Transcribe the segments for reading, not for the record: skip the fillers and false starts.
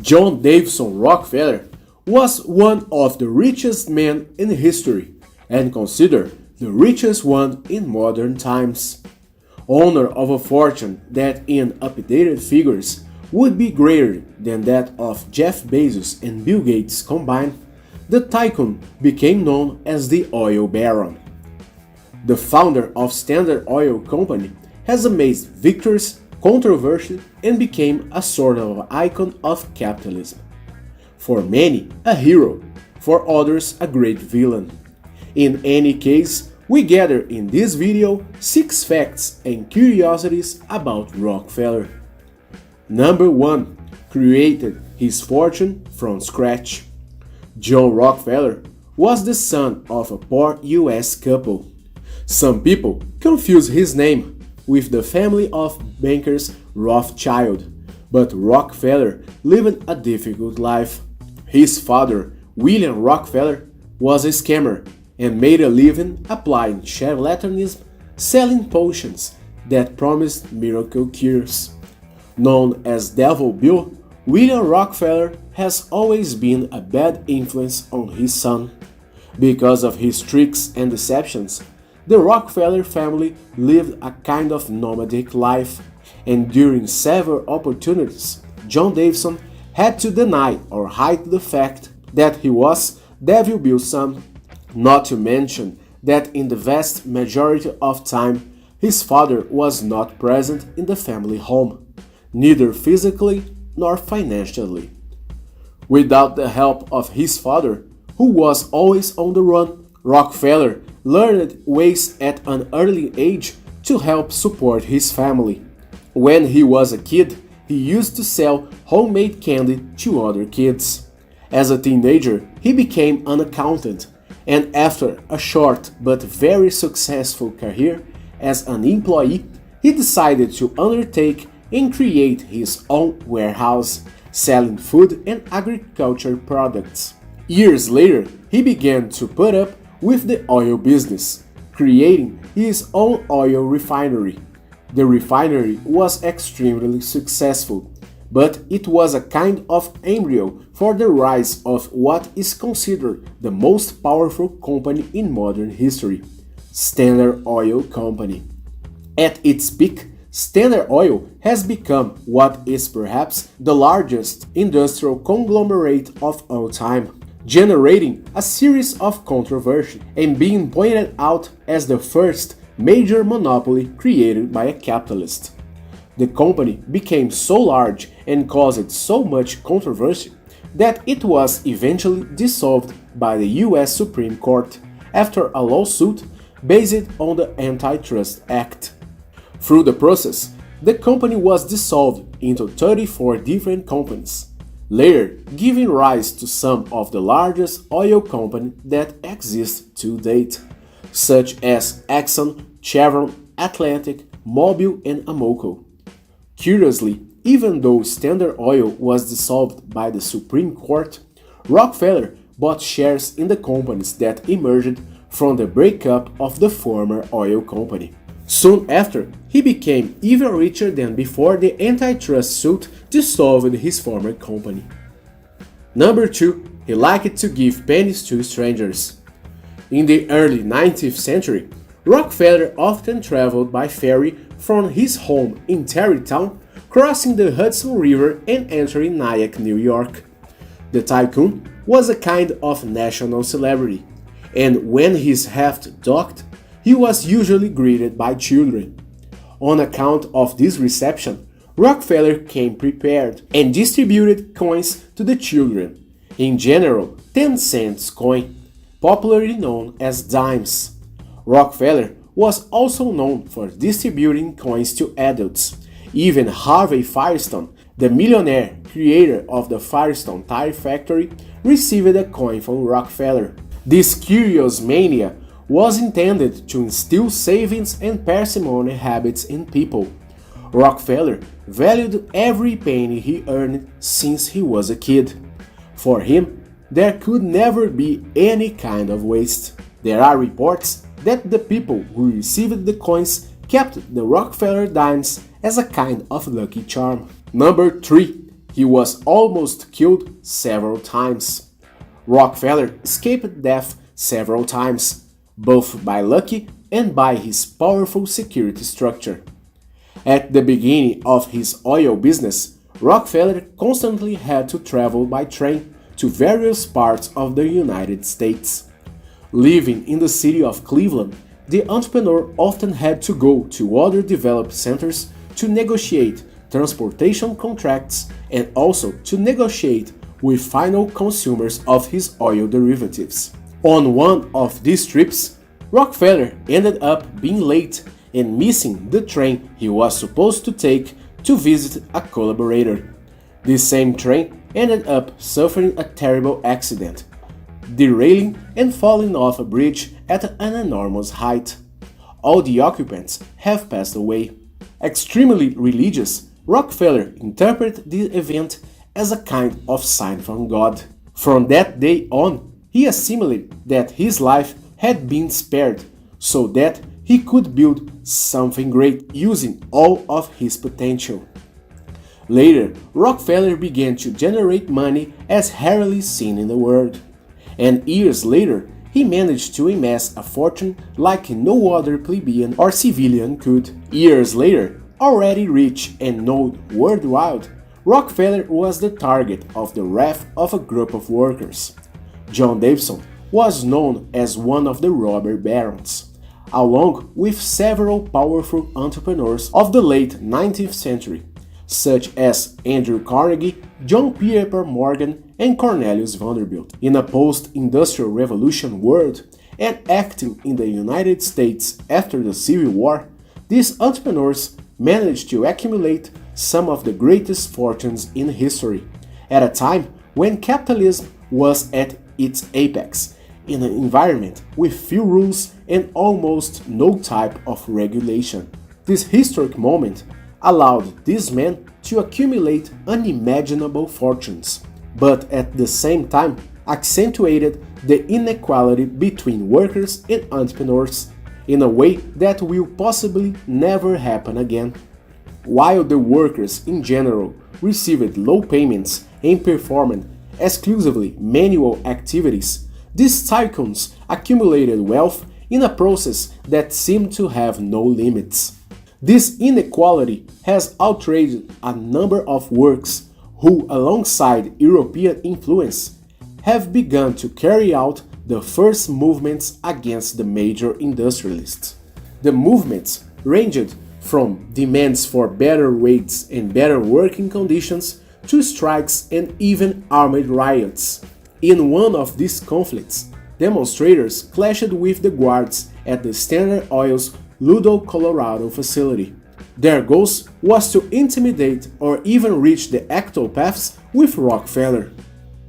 John Davidson Rockefeller was one of the richest men in history and considered the richest one in modern times. Owner of a fortune that in updated figures would be greater than that of Jeff Bezos and Bill Gates combined, the tycoon became known as the oil baron. The founder of Standard Oil Company has amazed victories, controversy, and became a sort of icon of capitalism. For many, a hero, for others, a great villain. In any case, we gather in this video 6 facts and curiosities about Rockefeller. Number 1. Created his fortune from scratch. John Rockefeller was the son of a poor US couple. Some people confuse his name with the family of bankers Rothschild, but Rockefeller lived a difficult life. His father, William Rockefeller, was a scammer and made a living applying charlatanism, selling potions that promised miracle cures. Known as Devil Bill, William Rockefeller has always been a bad influence on his son. Because of his tricks and deceptions, the Rockefeller family lived a kind of nomadic life, and during several opportunities, John Davidson had to deny or hide the fact that he was Devil Bill's son, not to mention that in the vast majority of time, his father was not present in the family home, neither physically nor financially. Without the help of his father, who was always on the run, Rockefeller learned ways at an early age to help support his family. When he was a kid, he used to sell homemade candy to other kids. As a teenager, he became an accountant, and after a short but very successful career as an employee, he decided to undertake and create his own warehouse, selling food and agriculture products. Years later, he began to put up with the oil business, creating his own oil refinery. The refinery was extremely successful, but it was a kind of embryo for the rise of what is considered the most powerful company in modern history, Standard Oil Company. At its peak, Standard Oil has become what is perhaps the largest industrial conglomerate of all time, generating a series of controversy and being pointed out as the first major monopoly created by a capitalist. The company became so large and caused so much controversy that it was eventually dissolved by the US Supreme Court after a lawsuit based on the Antitrust Act. Through the process, the company was dissolved into 34 different companies, later giving rise to some of the largest oil companies that exist to date, such as Exxon, Chevron, Atlantic, Mobil, and Amoco. Curiously, even though Standard Oil was dissolved by the Supreme Court, Rockefeller bought shares in the companies that emerged from the breakup of the former oil company. Soon after, he became even richer than before the antitrust suit dissolved his former company. Number 2. He liked to give pennies to strangers. In the early 19th century, Rockefeller often traveled by ferry from his home in Tarrytown, crossing the Hudson River and entering Nyack, New York. The tycoon was a kind of national celebrity, and when his raft docked, he was usually greeted by children. On account of this reception, Rockefeller came prepared and distributed coins to the children, in general 10 cents coin, popularly known as dimes. Rockefeller was also known for distributing coins to adults. Even Harvey Firestone, the millionaire creator of the Firestone tire factory, received a coin from Rockefeller. This curious mania was intended to instill savings and parsimony habits in people. Rockefeller valued every penny he earned since he was a kid. For him, there could never be any kind of waste. There are reports that the people who received the coins kept the Rockefeller dimes as a kind of lucky charm. Number 3. he was almost killed several times. Rockefeller escaped death several times, both by luck and by his powerful security structure. At the beginning of his oil business, Rockefeller constantly had to travel by train to various parts of the United States. Living in the city of Cleveland, the entrepreneur often had to go to other developed centers to negotiate transportation contracts and also to negotiate with final consumers of his oil derivatives. On one of these trips, Rockefeller ended up being late and missing the train he was supposed to take to visit a collaborator. This same train ended up suffering a terrible accident, derailing and falling off a bridge at an enormous height. All the occupants have passed away. Extremely religious, Rockefeller interpreted the event as a kind of sign from God. From that day on, he assimilated that his life had been spared so that he could build something great using all of his potential. Later, Rockefeller began to generate money as rarely seen in the world. And years later, he managed to amass a fortune like no other plebeian or civilian could. Years later, already rich and known worldwide, Rockefeller was the target of the wrath of a group of workers. John Davidson was known as one of the robber barons, along with several powerful entrepreneurs of the late 19th century, such as Andrew Carnegie, John Pierpont Morgan, and Cornelius Vanderbilt. In a post-industrial revolution world and acting in the United States after the Civil War, these entrepreneurs managed to accumulate some of the greatest fortunes in history, at a time when capitalism was at its apex, in an environment with few rules and almost no type of regulation. This historic moment allowed these men to accumulate unimaginable fortunes, but at the same time accentuated the inequality between workers and entrepreneurs in a way that will possibly never happen again. While the workers in general received low payments and performed exclusively manual activities, these tycoons accumulated wealth in a process that seemed to have no limits. This inequality has outraged a number of works who, alongside European influence, have begun to carry out the first movements against the major industrialists. The movements ranged from demands for better wages and better working conditions to strikes and even armed riots. In one of these conflicts, demonstrators clashed with the guards at the Standard Oil's Ludo, Colorado facility. Their goal was to intimidate or even reach the actual paths with Rockefeller.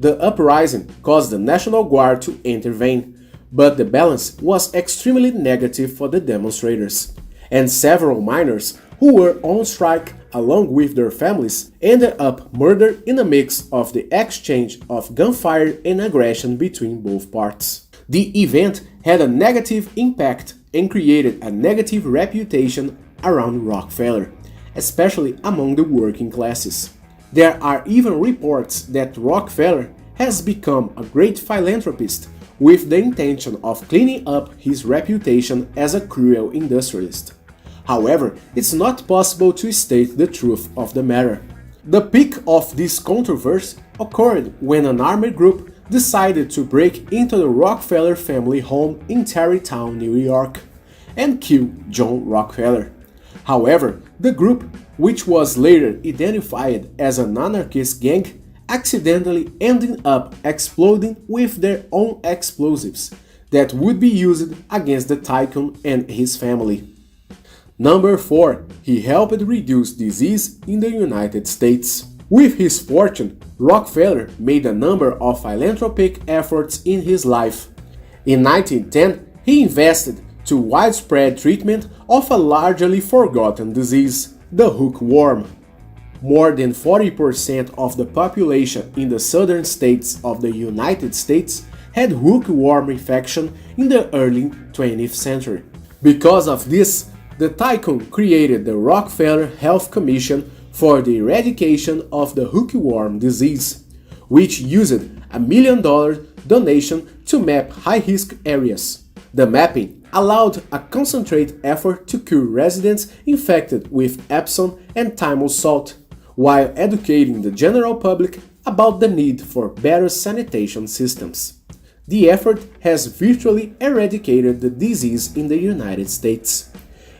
The uprising caused the National Guard to intervene, but the balance was extremely negative for the demonstrators, and several miners who were on strike along with their families ended up murdered in a mix of the exchange of gunfire and aggression between both parts. The event had a negative impact and created a negative reputation around Rockefeller, especially among the working classes. There are even reports that Rockefeller has become a great philanthropist with the intention of cleaning up his reputation as a cruel industrialist. However, it's not possible to state the truth of the matter. The peak of this controversy occurred when an armed group decided to break into the Rockefeller family home in Tarrytown, New York, and kill John Rockefeller. However, the group, which was later identified as an anarchist gang, accidentally ended up exploding with their own explosives that would be used against the tycoon and his family. Number 4. He helped reduce disease in the United States. With his fortune, Rockefeller made a number of philanthropic efforts in his life. In 1910, he invested to widespread treatment of a largely forgotten disease, the hookworm. More than 40% of the population in the southern states of the United States had hookworm infection in the early 20th century. Because of this, the tycoon created the Rockefeller Health Commission for the eradication of the hookworm disease, which used $1 million donation to map high-risk areas. The mapping allowed a concentrated effort to cure residents infected with Epsom and Tymol salt, while educating the general public about the need for better sanitation systems. The effort has virtually eradicated the disease in the United States.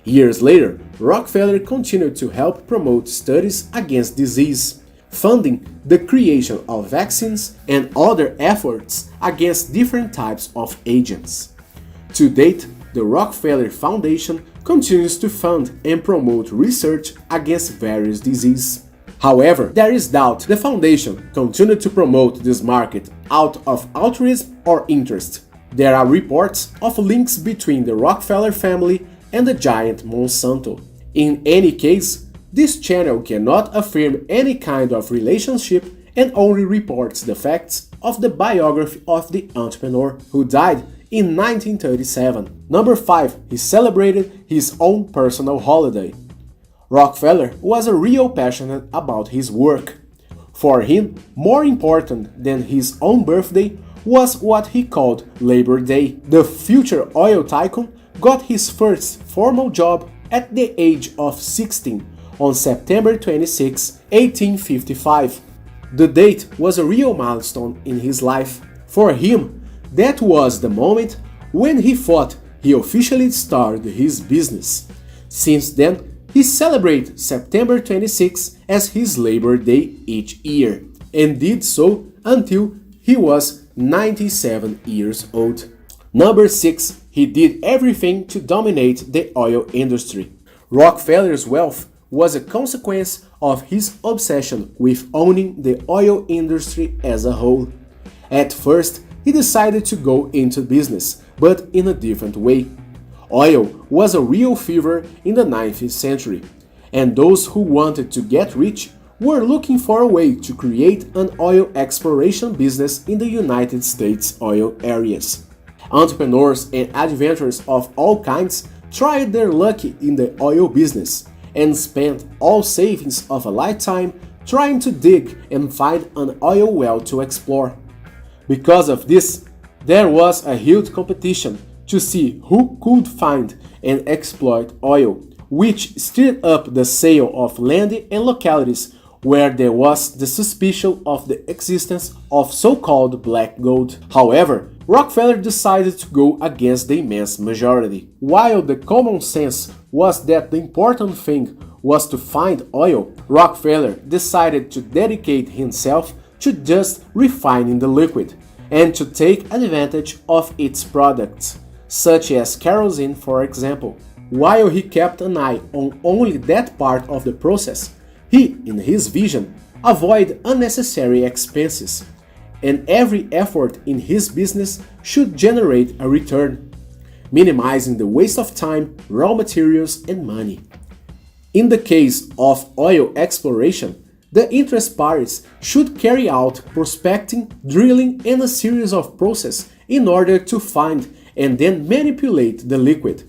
Years later, Rockefeller continued to help promote studies against disease, funding the creation of vaccines and other efforts against different types of agents. To date, the Rockefeller Foundation continues to fund and promote research against various diseases. However, there is doubt the foundation continued to promote this market out of altruism or interest. There are reports of links between the Rockefeller family and the giant Monsanto. In any case, this channel cannot affirm any kind of relationship and only reports the facts of the biography of the entrepreneur who died in 1937. Number 5. He celebrated his own personal holiday. Rockefeller was a real passionate about his work. For him, more important than his own birthday was what he called Labor Day. The future oil tycoon got his first formal job at the age of 16 on September 26, 1855. The date was a real milestone in his life. For him, that was the moment when he thought he officially started his business. Since then, he celebrates September 26 as his Labor Day each year, and did so until he was 97 years old. Number 6. He did everything to dominate the oil industry. Rockefeller's wealth was a consequence of his obsession with owning the oil industry as a whole. At first, he decided to go into business, but in a different way. Oil was a real fever in the 19th century, and those who wanted to get rich were looking for a way to create an oil exploration business in the United States oil areas. Entrepreneurs and adventurers of all kinds tried their luck in the oil business and spent all savings of a lifetime trying to dig and find an oil well to explore. Because of this, there was a huge competition to see who could find and exploit oil, which stirred up the sale of land and localities where there was the suspicion of the existence of so-called black gold. However, Rockefeller decided to go against the immense majority. While the common sense was that the important thing was to find oil, Rockefeller decided to dedicate himself to just refining the liquid and to take advantage of its products, such as kerosene, for example. While he kept an eye on only that part of the process, he, in his vision, avoided unnecessary expenses, and every effort in his business should generate a return, minimizing the waste of time, raw materials, and money. In the case of oil exploration, the interest parties should carry out prospecting, drilling, and a series of processes in order to find and then manipulate the liquid.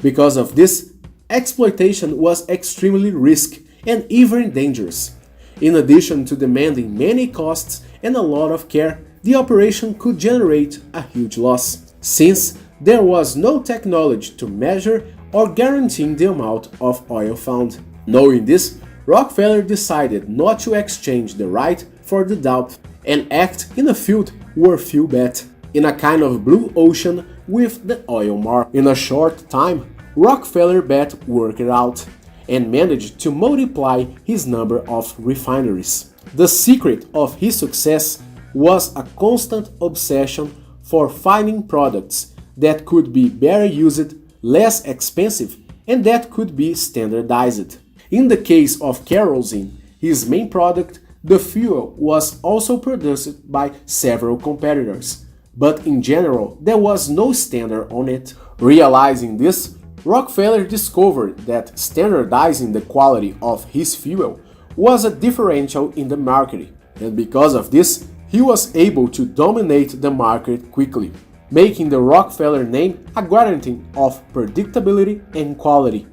Because of this, exploitation was extremely risky and even dangerous. In addition to demanding many costs and a lot of care, the operation could generate a huge loss, since there was no technology to measure or guarantee the amount of oil found. Knowing this, Rockefeller decided not to exchange the right for the doubt and act in a field where few bet, in a kind of blue ocean with the oil market. In a short time, Rockefeller bet worked out and managed to multiply his number of refineries. The secret of his success was a constant obsession for finding products that could be better used, less expensive, and that could be standardized. In the case of kerosene, his main product, the fuel was also produced by several competitors, but in general there was no standard on it. Realizing this, Rockefeller discovered that standardizing the quality of his fuel was a differential in the market, and because of this, he was able to dominate the market quickly, making the Rockefeller name a guarantee of predictability and quality.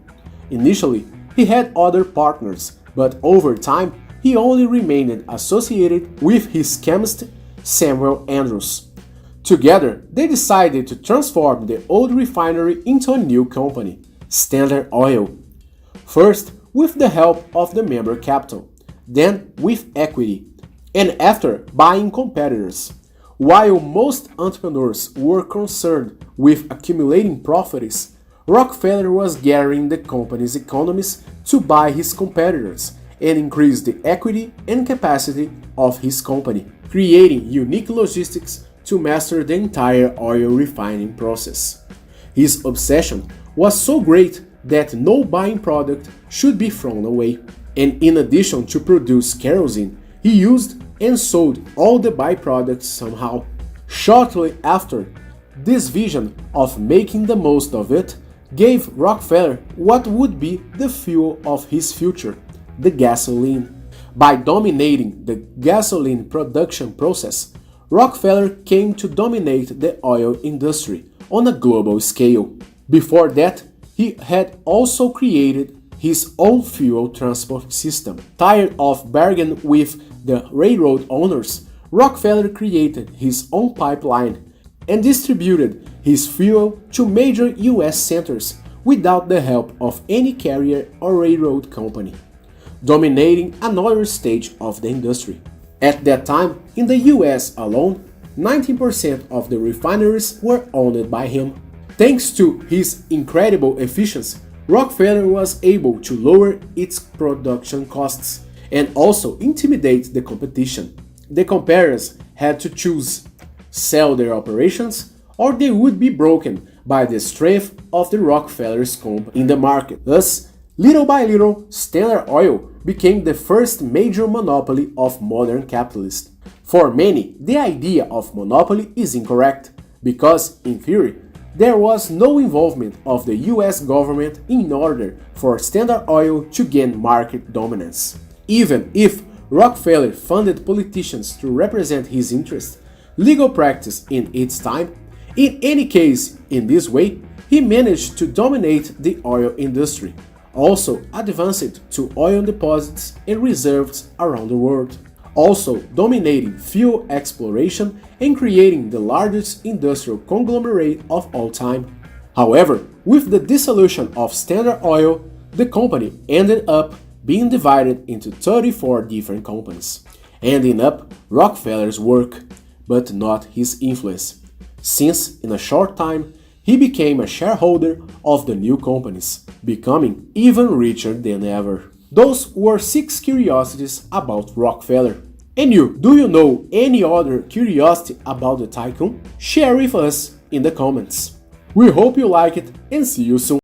Initially, he had other partners, but over time he only remained associated with his chemist Samuel Andrews. Together, they decided to transform the old refinery into a new company, Standard Oil. First, with the help of the member capital, then with equity, and after buying competitors. While most entrepreneurs were concerned with accumulating profits, Rockefeller was gathering the company's economies to buy his competitors and increase the equity and capacity of his company, creating unique logistics to master the entire oil refining process. His obsession was so great that no buying product should be thrown away. And in addition to produce kerosene, he used and sold all the byproducts somehow. Shortly after, this vision of making the most of it gave Rockefeller what would be the fuel of his future, the gasoline. By dominating the gasoline production process, Rockefeller came to dominate the oil industry on a global scale. Before that, he had also created his own fuel transport system. Tired of bargaining with the railroad owners, Rockefeller created his own pipeline and distributed his fuel to major US centers without the help of any carrier or railroad company, dominating another stage of the industry. At that time, in the US alone, 19% of the refineries were owned by him. Thanks to his incredible efficiency, Rockefeller was able to lower its production costs and also intimidate the competition. The competitors had to choose: sell their operations or they would be broken by the strength of the Rockefeller's company in the market. Thus, little by little, Standard Oil became the first major monopoly of modern capitalism. For many, the idea of monopoly is incorrect because, in theory, there was no involvement of the US government in order for Standard Oil to gain market dominance. Even if Rockefeller funded politicians to represent his interests, legal practice in its time, in any case, in this way, he managed to dominate the oil industry, also advanced to oil deposits and reserves around the world, also dominating fuel exploration and creating the largest industrial conglomerate of all time. However, with the dissolution of Standard Oil, the company ended up being divided into 34 different companies, ending up Rockefeller's work, but not his influence, since in a short time he became a shareholder of the new companies, becoming even richer than ever. Those were 6 curiosities about Rockefeller. And you, do you know any other curiosity about the tycoon? Share with us in the comments. We hope you like it and see you soon.